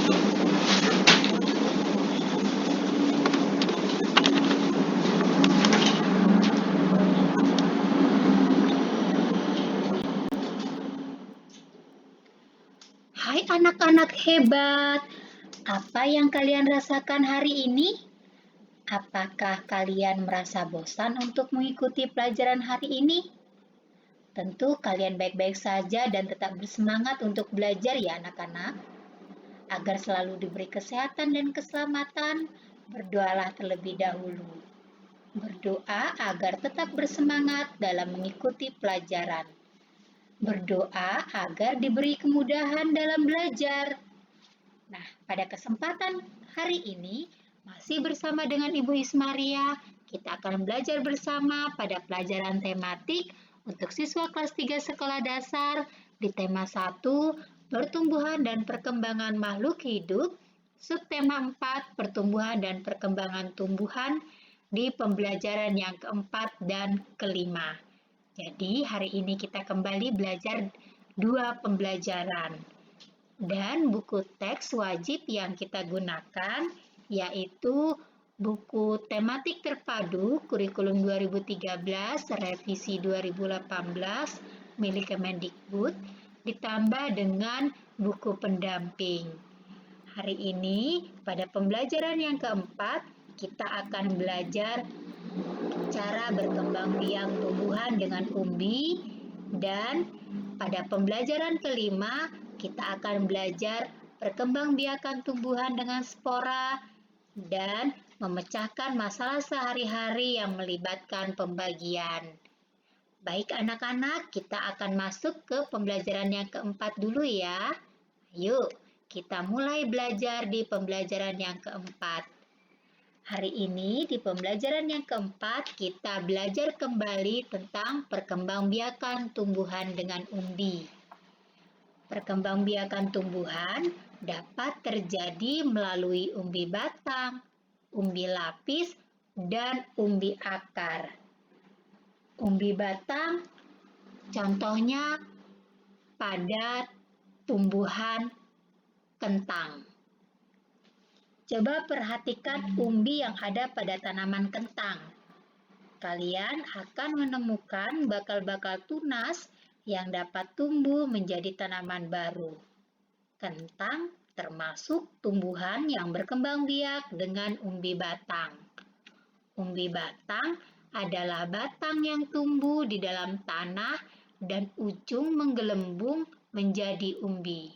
Hai anak-anak hebat, apa yang kalian rasakan hari ini? Apakah kalian merasa bosan untuk mengikuti pelajaran hari ini? Tentu kalian baik-baik saja dan tetap bersemangat untuk belajar ya anak-anak. Agar selalu diberi kesehatan dan keselamatan, berdoalah terlebih dahulu. Berdoa agar tetap bersemangat dalam mengikuti pelajaran. Berdoa agar diberi kemudahan dalam belajar. Nah, pada kesempatan hari ini, masih bersama dengan Ibu Ismaria, kita akan belajar bersama pada pelajaran tematik untuk siswa kelas 3 sekolah dasar di tema 1, pertumbuhan dan perkembangan makhluk hidup, subtema 4, pertumbuhan dan perkembangan tumbuhan di pembelajaran yang keempat dan kelima. Jadi, hari ini kita kembali belajar 2 pembelajaran. Dan buku teks wajib yang kita gunakan yaitu buku tematik terpadu kurikulum 2013 revisi 2018 milik Kemendikbud ditambah dengan buku pendamping. Hari ini pada pembelajaran yang keempat kita akan belajar cara berkembang biak tumbuhan dengan umbi, dan pada pembelajaran kelima kita akan belajar perkembangbiakan tumbuhan dengan spora dan memecahkan masalah sehari-hari yang melibatkan pembagian. Baik anak-anak, kita akan masuk ke pembelajaran yang keempat dulu ya. Yuk, kita mulai belajar di pembelajaran yang keempat. Hari ini di pembelajaran yang keempat kita belajar kembali tentang perkembangbiakan tumbuhan dengan umbi. Perkembangbiakan tumbuhan dapat terjadi melalui umbi batang, umbi lapis, dan umbi akar. Umbi batang contohnya pada tumbuhan kentang. Coba perhatikan umbi yang ada pada tanaman kentang. Kalian akan menemukan bakal-bakal tunas yang dapat tumbuh menjadi tanaman baru. Kentang termasuk tumbuhan yang berkembang biak dengan umbi batang. Umbi batang adalah batang yang tumbuh di dalam tanah dan ujung menggelembung menjadi umbi.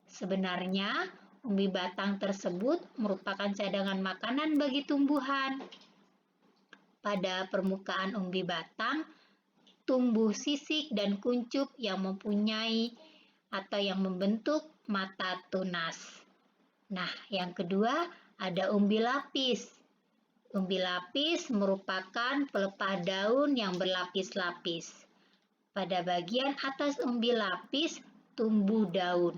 Sebenarnya, umbi batang tersebut merupakan cadangan makanan bagi tumbuhan. Pada permukaan umbi batang, tumbuh sisik dan kuncup yang mempunyai atau yang membentuk mata tunas. Nah, yang kedua ada umbi lapis. Umbi lapis merupakan pelepah daun yang berlapis-lapis. Pada bagian atas umbi lapis tumbuh daun.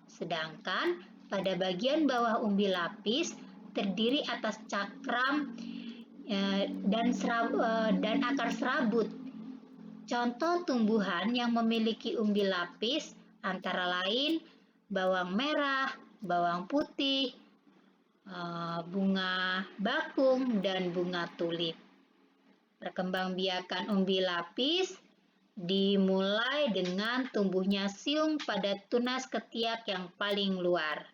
Sedangkan pada bagian bawah umbi lapis terdiri atas cakram dan akar serabut. Contoh tumbuhan yang memiliki umbi lapis antara lain bawang merah, bawang putih, bunga bakung, dan bunga tulip. Perkembangbiakan umbi lapis dimulai dengan tumbuhnya siung pada tunas ketiak yang paling luar.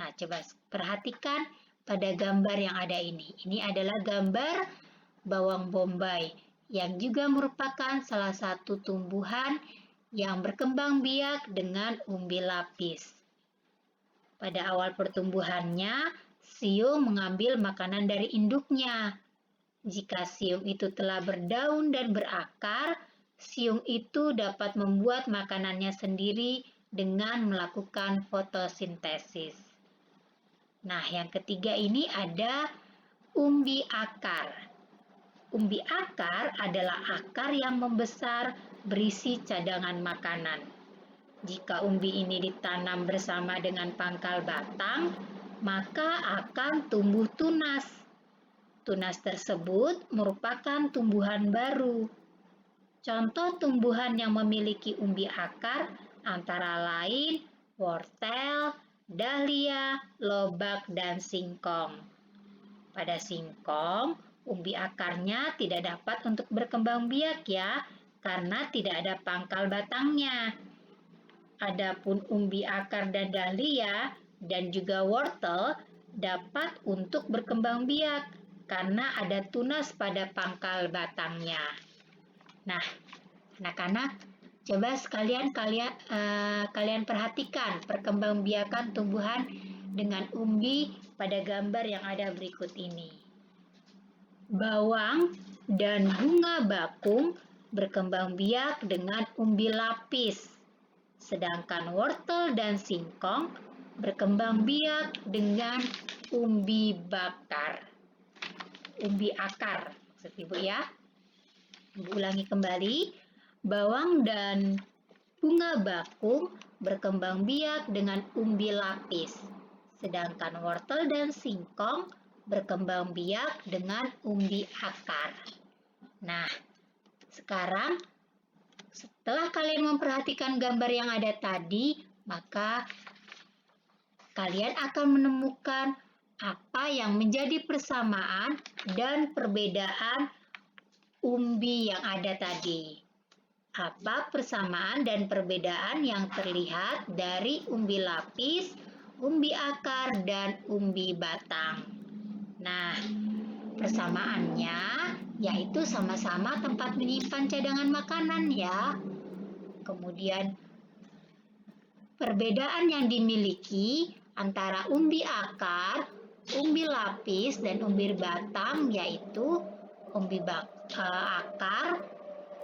Nah, coba perhatikan pada gambar yang ada ini. Ini adalah gambar bawang bombay yang juga merupakan salah satu tumbuhan yang berkembang biak dengan umbi lapis. Pada awal pertumbuhannya, siung mengambil makanan dari induknya. Jika siung itu telah berdaun dan berakar, siung itu dapat membuat makanannya sendiri dengan melakukan fotosintesis. Nah, yang ketiga ini ada umbi akar. Umbi akar adalah akar yang membesar berisi cadangan makanan. Jika umbi ini ditanam bersama dengan pangkal batang, maka akan tumbuh tunas. Tunas tersebut merupakan tumbuhan baru. Contoh tumbuhan yang memiliki umbi akar antara lain wortel, dahlia, lobak, dan singkong. Pada singkong, umbi akarnya tidak dapat untuk berkembang biak ya, karena tidak ada pangkal batangnya. Adapun umbi akar dan dahlia dan juga wortel dapat untuk berkembang biak karena ada tunas pada pangkal batangnya. Nah, anak-anak, coba kalian perhatikan perkembangbiakan tumbuhan dengan umbi pada gambar yang ada berikut ini. Bawang dan bunga bakung berkembang biak dengan umbi lapis, sedangkan wortel dan singkong berkembang biak dengan umbi akar. Maksud Ibu ya. Ibu ulangi kembali. Bawang dan bunga bakung berkembang biak dengan umbi lapis, sedangkan wortel dan singkong berkembang biak dengan umbi akar. Nah, sekarang setelah kalian memperhatikan gambar yang ada tadi, maka kalian akan menemukan apa yang menjadi persamaan dan perbedaan umbi yang ada tadi. Apa persamaan dan perbedaan yang terlihat dari umbi lapis, umbi akar, dan umbi batang? Nah, persamaannya yaitu sama-sama tempat menyimpan cadangan makanan ya. Kemudian perbedaan yang dimiliki antara umbi akar, umbi lapis, dan umbi batang yaitu umbi akar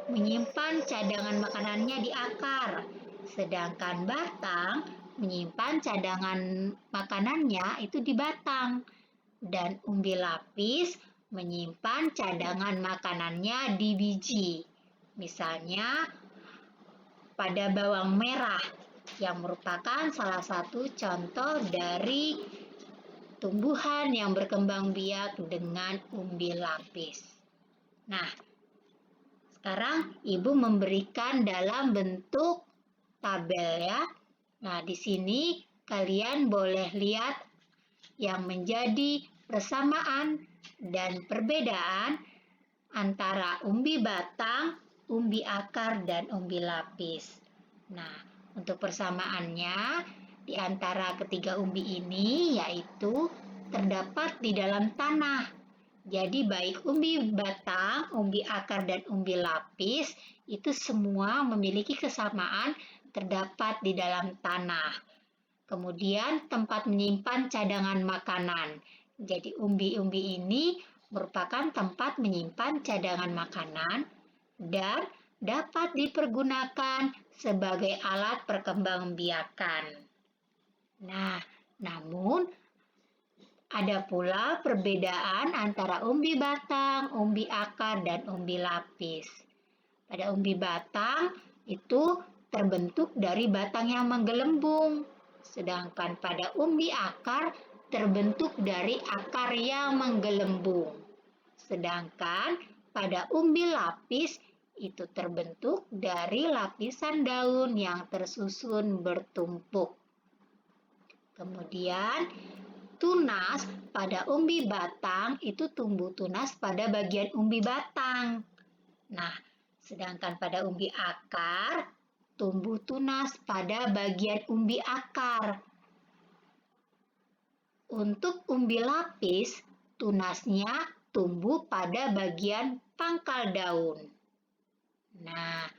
menyimpan cadangan makanannya di akar, sedangkan batang menyimpan cadangan makanannya itu di batang, dan umbi lapis menyimpan cadangan makanannya di biji. Misalnya pada bawang merah yang merupakan salah satu contoh dari tumbuhan yang berkembang biak dengan umbi lapis. Nah, sekarang Ibu memberikan dalam bentuk tabel ya. Nah, di sini kalian boleh lihat yang menjadi persamaan dan perbedaan antara umbi batang, umbi akar, dan umbi lapis. Nah, untuk persamaannya di antara ketiga umbi ini yaitu terdapat di dalam tanah. Jadi baik umbi batang, umbi akar, dan umbi lapis itu semua memiliki kesamaan terdapat di dalam tanah. Kemudian tempat menyimpan cadangan makanan. Jadi umbi-umbi ini merupakan tempat menyimpan cadangan makanan dan dapat dipergunakan sebagai alat perkembangbiakan. Nah, namun ada pula perbedaan antara umbi batang, umbi akar, dan umbi lapis. Pada umbi batang itu terbentuk dari batang yang menggelembung, sedangkan pada umbi akar terbentuk dari akar yang menggelembung. Sedangkan pada umbi lapis itu terbentuk dari lapisan daun yang tersusun bertumpuk. Kemudian tunas pada umbi batang itu tumbuh tunas pada bagian umbi batang. Nah, sedangkan pada umbi akar tumbuh tunas pada bagian umbi akar. Untuk umbi lapis, tunasnya tumbuh pada bagian pangkal daun. Nah,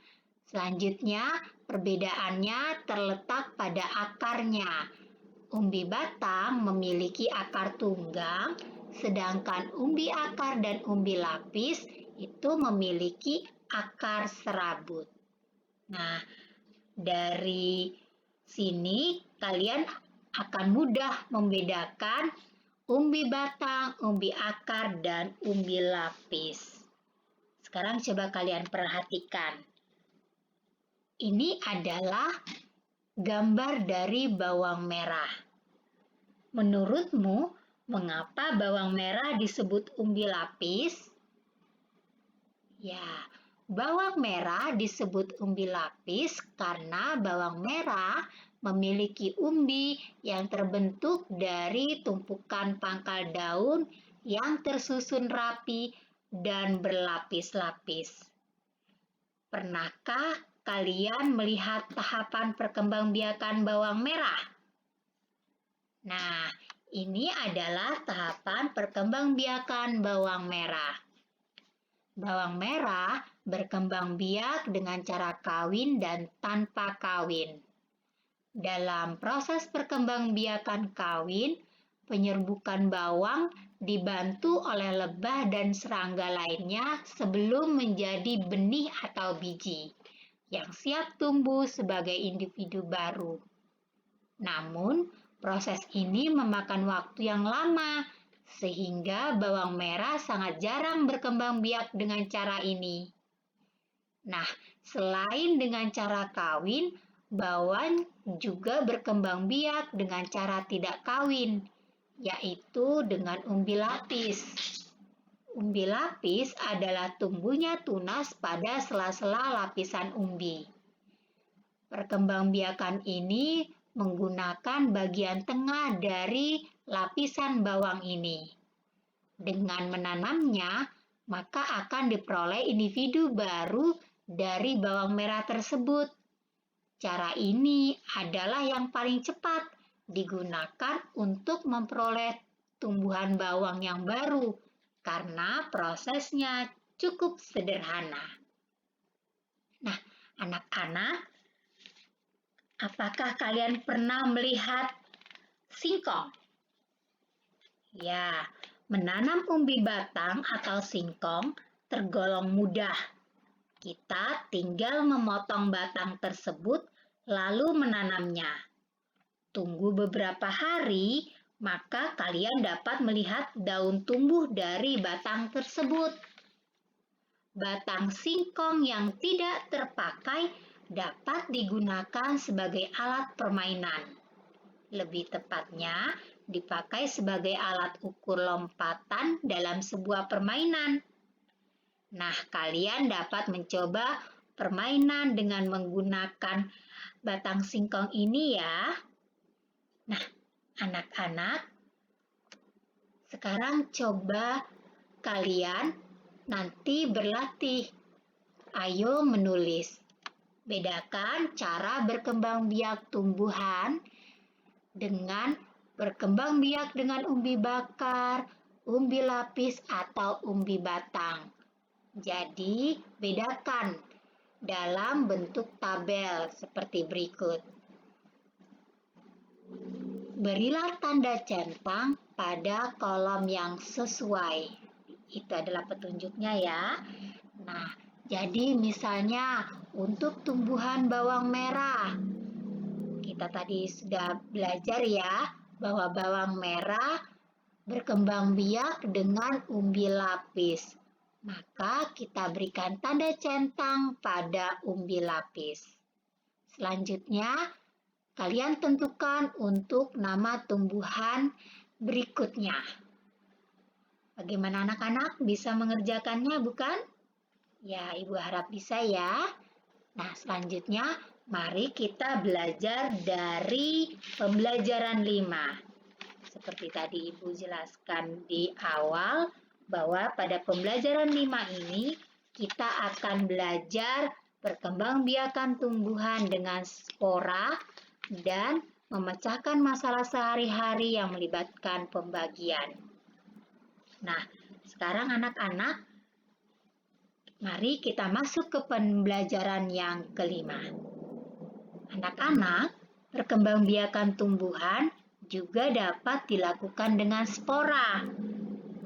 selanjutnya perbedaannya terletak pada akarnya. Umbi batang memiliki akar tunggang, sedangkan umbi akar dan umbi lapis itu memiliki akar serabut. Nah, dari sini kalian akan mudah membedakan umbi batang, umbi akar, dan umbi lapis. Sekarang coba kalian perhatikan. Ini adalah gambar dari bawang merah. Menurutmu, mengapa bawang merah disebut umbi lapis? Ya, bawang merah disebut umbi lapis karena bawang merah memiliki umbi yang terbentuk dari tumpukan pangkal daun yang tersusun rapi dan berlapis-lapis. Pernahkah kalian melihat tahapan perkembangbiakan bawang merah? Nah, ini adalah tahapan perkembangbiakan bawang merah. Bawang merah berkembang biak dengan cara kawin dan tanpa kawin. Dalam proses perkembangbiakan kawin, penyerbukan bawang dibantu oleh lebah dan serangga lainnya sebelum menjadi benih atau biji yang siap tumbuh sebagai individu baru. Namun, proses ini memakan waktu yang lama, sehingga bawang merah sangat jarang berkembang biak dengan cara ini. Nah, selain dengan cara kawin, bawang juga berkembang biak dengan cara tidak kawin, yaitu dengan umbi lapis. Umbi lapis adalah tumbuhnya tunas pada sela-sela lapisan umbi. Perkembangbiakan ini menggunakan bagian tengah dari lapisan bawang ini. Dengan menanamnya, maka akan diperoleh individu baru dari bawang merah tersebut. Cara ini adalah yang paling cepat digunakan untuk memperoleh tumbuhan bawang yang baru karena prosesnya cukup sederhana. Nah, anak-anak, apakah kalian pernah melihat singkong? Ya, menanam umbi batang atau singkong tergolong mudah. Kita tinggal memotong batang tersebut lalu menanamnya. Tunggu beberapa hari, maka kalian dapat melihat daun tumbuh dari batang tersebut. Batang singkong yang tidak terpakai dapat digunakan sebagai alat permainan. Lebih tepatnya, dipakai sebagai alat ukur lompatan dalam sebuah permainan. Nah, kalian dapat mencoba permainan dengan menggunakan batang singkong ini ya. Nah, anak-anak, sekarang coba kalian nanti berlatih. Ayo menulis. Bedakan cara berkembang biak tumbuhan dengan berkembang biak dengan umbi bakar, umbi lapis, atau umbi batang. Jadi, bedakan dalam bentuk tabel seperti berikut. Berilah tanda centang pada kolom yang sesuai. Itu adalah petunjuknya ya. Nah, jadi misalnya untuk tumbuhan bawang merah, kita tadi sudah belajar ya bahwa bawang merah berkembang biak dengan umbi lapis. Maka kita berikan tanda centang pada umbi lapis. Selanjutnya, kalian tentukan untuk nama tumbuhan berikutnya. Bagaimana anak-anak bisa mengerjakannya, bukan? Ya, Ibu harap bisa ya. Nah, selanjutnya mari kita belajar dari pembelajaran 5. Seperti tadi Ibu jelaskan di awal, bahwa pada pembelajaran 5 ini kita akan belajar perkembangbiakan tumbuhan dengan spora dan memecahkan masalah sehari-hari yang melibatkan pembagian. Nah, sekarang anak-anak, mari kita masuk ke pembelajaran yang kelima. Anak-anak, perkembangbiakan tumbuhan juga dapat dilakukan dengan spora.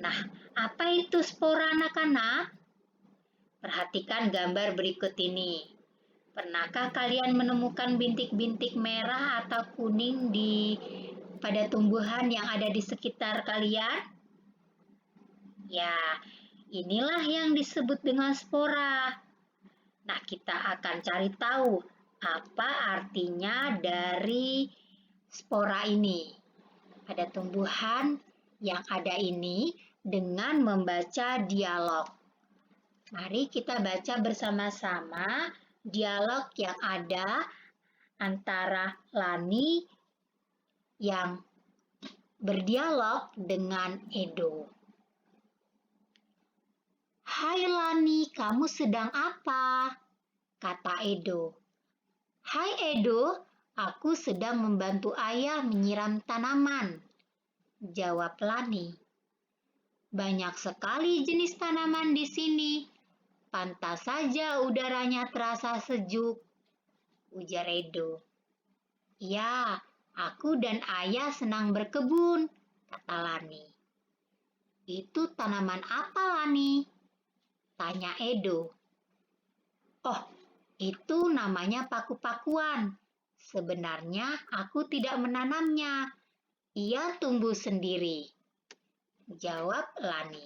Nah, apa itu spora anak-anak? Perhatikan gambar berikut ini. Pernahkah kalian menemukan bintik-bintik merah atau kuning pada tumbuhan yang ada di sekitar kalian? Ya, inilah yang disebut dengan spora. Nah, kita akan cari tahu apa artinya dari spora ini pada tumbuhan yang ada ini dengan membaca dialog. Mari kita baca bersama-sama dialog yang ada antara Lani yang berdialog dengan Edo. "Hai Lani, kamu sedang apa?" kata Edo. "Hai Edo, aku sedang membantu ayah menyiram tanaman," jawab Lani. "Banyak sekali jenis tanaman di sini. Pantas saja udaranya terasa sejuk," ujar Edo. "Ya, aku dan ayah senang berkebun," kata Lani. "Itu tanaman apa, Lani?" tanya Edo. "Oh, itu namanya paku-pakuan. Sebenarnya aku tidak menanamnya. Ia tumbuh sendiri," jawab Lani.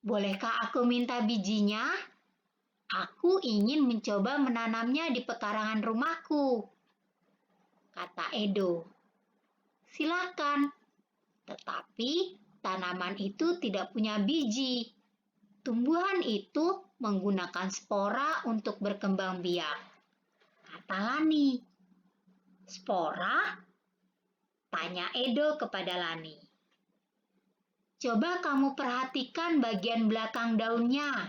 "Bolehkah aku minta bijinya? Aku ingin mencoba menanamnya di pekarangan rumahku," kata Edo. "Silakan, tetapi tanaman itu tidak punya biji. Tumbuhan itu menggunakan spora untuk berkembang biak," kata Lani. "Spora?" tanya Edo kepada Lani. "Coba kamu perhatikan bagian belakang daunnya,"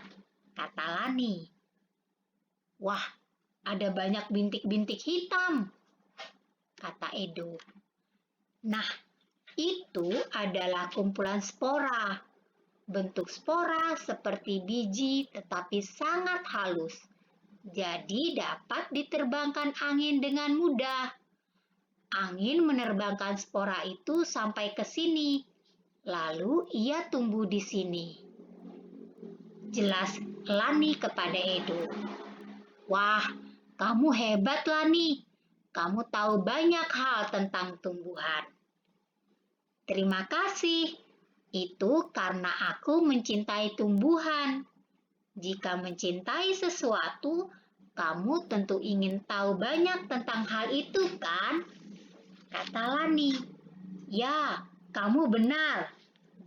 kata Lani. "Wah, ada banyak bintik-bintik hitam," kata Edo. "Nah, itu adalah kumpulan spora. Bentuk spora seperti biji tetapi sangat halus, jadi dapat diterbangkan angin dengan mudah. Angin menerbangkan spora itu sampai ke sini, lalu ia tumbuh di sini," jelas Lani kepada Edo. "Wah, kamu hebat Lani. Kamu tahu banyak hal tentang tumbuhan." "Terima kasih. Itu karena aku mencintai tumbuhan. Jika mencintai sesuatu, kamu tentu ingin tahu banyak tentang hal itu, kan?" kata Lani. "Ya, kamu benar,"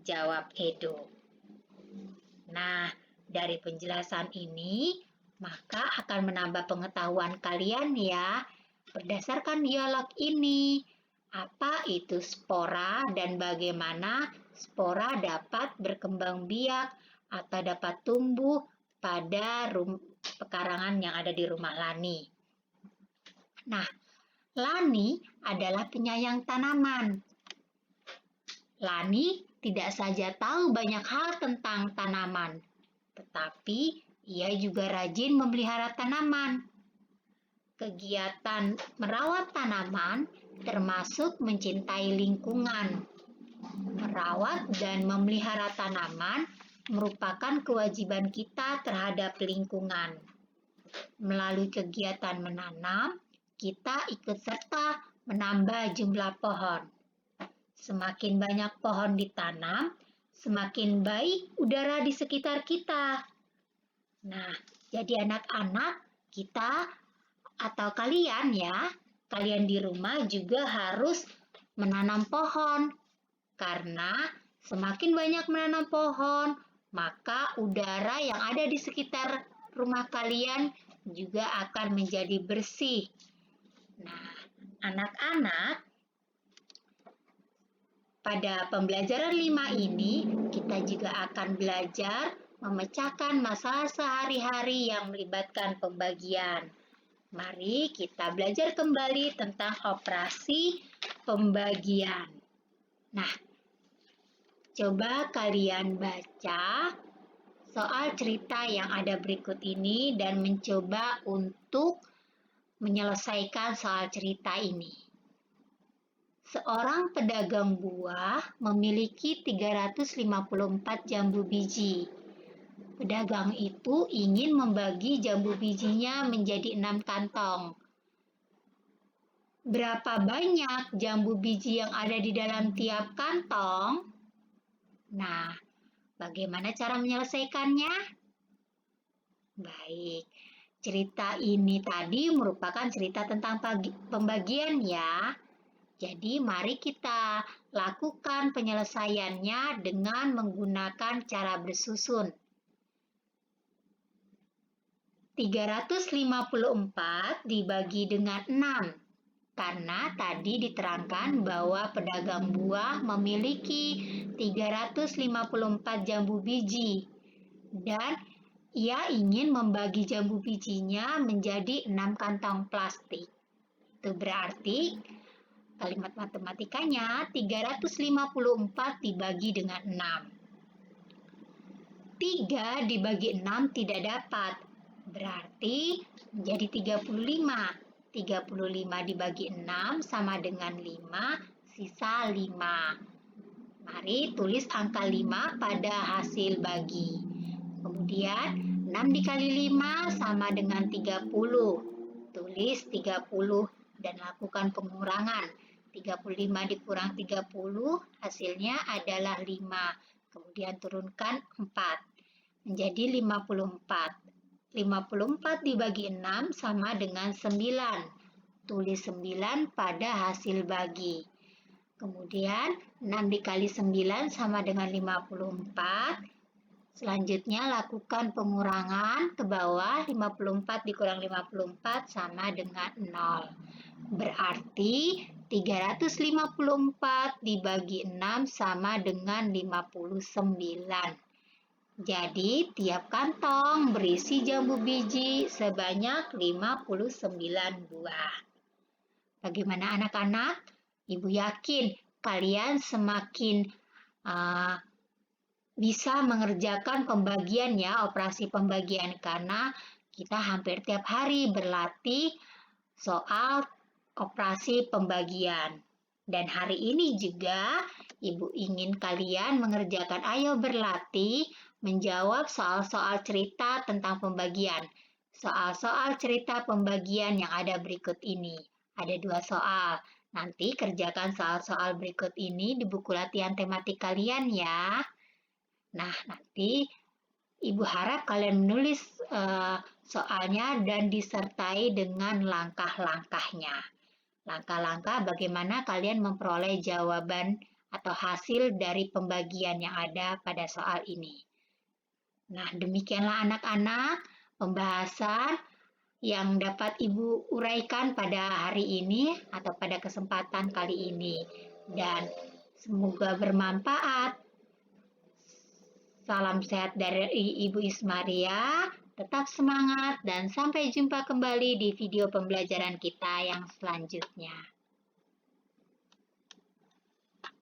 jawab Edo. Nah, dari penjelasan ini, maka akan menambah pengetahuan kalian ya. Berdasarkan dialog ini, apa itu spora dan bagaimana spora dapat berkembang biak atau dapat tumbuh pada pekarangan yang ada di rumah Lani. Nah, Lani adalah penyayang tanaman. Lani tidak saja tahu banyak hal tentang tanaman, tetapi ia juga rajin memelihara tanaman. Kegiatan merawat tanaman termasuk mencintai lingkungan. Merawat dan memelihara tanaman merupakan kewajiban kita terhadap lingkungan. Melalui kegiatan menanam, kita ikut serta menambah jumlah pohon. Semakin banyak pohon ditanam, semakin baik udara di sekitar kita. Nah, jadi anak-anak, kita atau kalian ya, kalian di rumah juga harus menanam pohon. Karena semakin banyak menanam pohon, maka udara yang ada di sekitar rumah kalian juga akan menjadi bersih. Nah, anak-anak, pada pembelajaran 5 ini, kita juga akan belajar memecahkan masalah sehari-hari yang melibatkan pembagian. Mari kita belajar kembali tentang operasi pembagian. Nah, coba kalian baca soal cerita yang ada berikut ini dan mencoba untuk menyelesaikan soal cerita ini. Seorang pedagang buah memiliki 354 jambu biji. Pedagang itu ingin membagi jambu bijinya menjadi 6 kantong. Berapa banyak jambu biji yang ada di dalam tiap kantong? Nah, bagaimana cara menyelesaikannya? Baik, cerita ini tadi merupakan cerita tentang pembagian ya. Jadi mari kita lakukan penyelesaiannya dengan menggunakan cara bersusun. 354 dibagi dengan 6. Karena tadi diterangkan bahwa pedagang buah memiliki 354 jambu biji dan ia ingin membagi jambu bijinya menjadi 6 kantong plastik. Itu berarti kalimat matematikanya 354 dibagi dengan 6. 3 dibagi 6 tidak dapat, berarti menjadi 35. 35 dibagi 6 sama dengan 5, sisa 5. Mari tulis angka 5 pada hasil bagi. Kemudian 6 dikali 5 sama dengan 30. Tulis 30 dan lakukan pengurangan. 35 dikurang 30 hasilnya adalah 5. Kemudian turunkan 4 menjadi 54. 54 dibagi 6 sama dengan 9. Tulis 9 pada hasil bagi. Kemudian 6 dikali 9 sama dengan 54. Selanjutnya lakukan pengurangan ke bawah. 54 dikurang 54 sama dengan 0. Berarti 354 dibagi 6 sama dengan 59. Jadi, tiap kantong berisi jambu biji sebanyak 59 buah. Bagaimana anak-anak? Ibu yakin kalian semakin bisa mengerjakan pembagian ya, operasi pembagian, karena kita hampir tiap hari berlatih soal operasi pembagian. Dan hari ini juga Ibu ingin kalian mengerjakan, ayo berlatih menjawab soal-soal cerita tentang pembagian. Soal-soal cerita pembagian yang ada berikut ini. Ada 2 soal. Nanti kerjakan soal-soal berikut ini di buku latihan tematik kalian ya. Nah, nanti Ibu harap kalian menulis soalnya dan disertai dengan langkah-langkahnya. Langkah-langkah bagaimana kalian memperoleh jawaban atau hasil dari pembagian yang ada pada soal ini. Nah, demikianlah anak-anak pembahasan yang dapat Ibu uraikan pada hari ini atau pada kesempatan kali ini. Dan semoga bermanfaat. Salam sehat dari Ibu Ismaria. Tetap semangat dan sampai jumpa kembali di video pembelajaran kita yang selanjutnya.